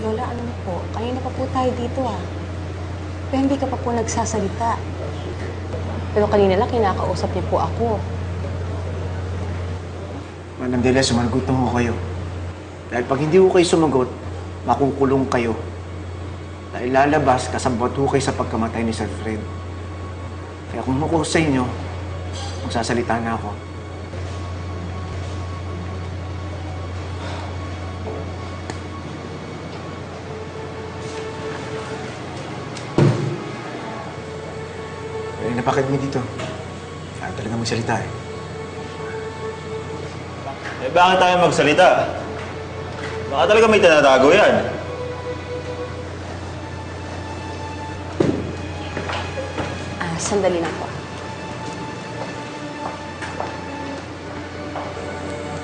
Lola, alam mo po, kanina pa po tayo dito Pero hindi ka pa po nagsasalita. Pero kanina lang kinakausap niya po ako. Manang Delia, sumagot na ho kayo. Dahil pag hindi ho kayo sumagot, makukulong kayo. Dahil lalabas, kasabot ho kayo sa pagkamatay ni Sir Fred. Kaya kung ako sa inyo, magsasalita na ako. Pero napakit mo dito. Kaya talaga magsalita bakit tayo magsalita? Baka talaga may tinatago yan. Sandali lang po.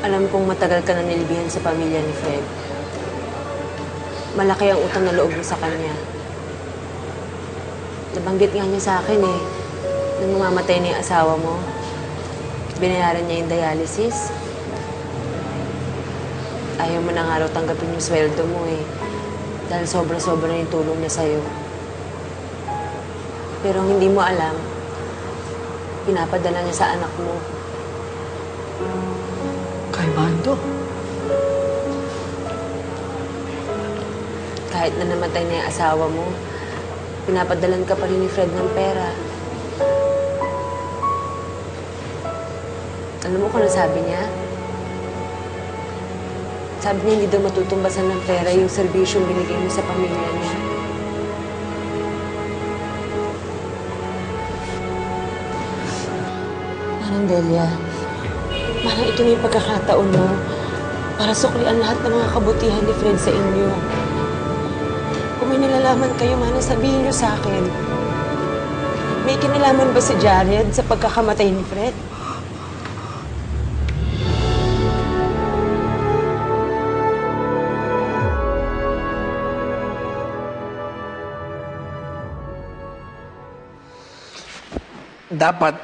Alam kong matagal ka na nilbihan sa pamilya ni Fred. Malaki ang utang na loob mo sa kanya. Nabanggit nga niya sa akin nung mamamatay na yung asawa mo, binayaran niya yung dialysis. Ayaw mo na nga raw tanggapin yung sweldo mo dahil sobra-sobra na yung tulong niya sa'yo. Pero hindi mo alam, pinapadala niya sa anak mo. Kay Mando? Kahit na namatay na yung asawa mo, pinapadalan ka pa rin ni Fred ng pera. Alam mo kung ano sabi niya? Sabi niya hindi daw matutumbasan ng pera yung serbisyong binigay mo sa pamilya niya. Manang Delia, manang ito na yung pagkakataon mo para suklian lahat ng mga kabutihan ni Fred sa inyo. Kung may nalalaman kayo, manang sabihin niyo sa akin. May kinalaman ba si Jared sa pagkakamatay ni Fred? Dapat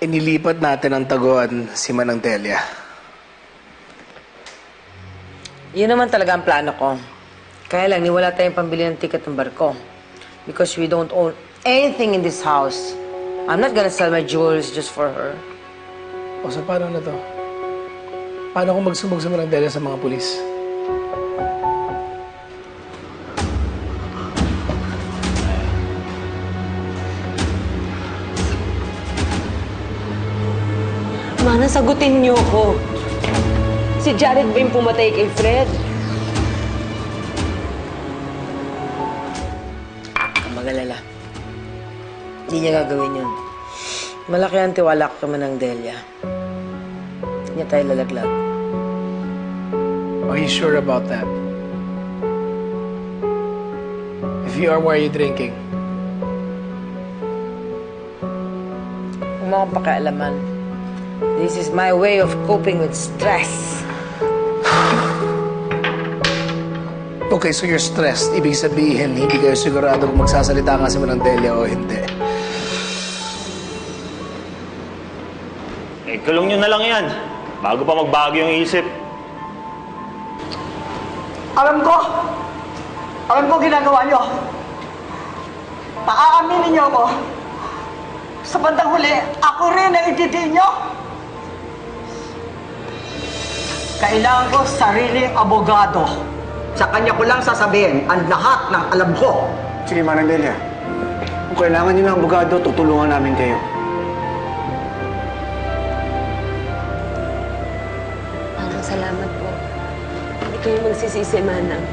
inilipat natin ang taguan si Manang Delia. Yun naman talaga ang plano ko. Kaya lang, niwala tayong pambili ng ticket ng barko. Because we don't own anything in this house. I'm not gonna sell my jewels just for her. O so paano na to? Paano kung magsumbog si Manang Delia sa mga pulis? Mana, sagutin niyo ko. Si Jared ba yung pumatay kay Fred? Ang mag-alala. Hindi niya gagawin yun. Malaki ang tiwala ko kay Manang Delia. Hindi niya tayo lalaglag. Are you sure about that? If you are, why are you drinking? Huwag mo akong pakialaman. This is my way of coping with stress. Okay, so you're stressed. Ibig sabihin, hindi kayo sigurado kung magsasalita nga si Manang Delia o hindi. Kulong nyo na lang yan. Bago pa magbago yung isip. Alam ko ginagawa nyo. Paaaminin nyo ako. Sa bandang huli, ako rin ang ididi nyo. Kailangan ko sariling abogado. Sa kanya ko lang sasabihin ang lahat ng alam ko. Sige, Manang Delia. Kung kailangan niyo ng abogado, tutulungan namin kayo. Manang, salamat po. Hindi kayo magsisisi, Manang.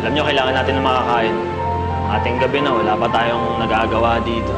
Alam nyo, kailangan natin ng makakain. Ating gabi na, wala pa tayong nagagawa dito.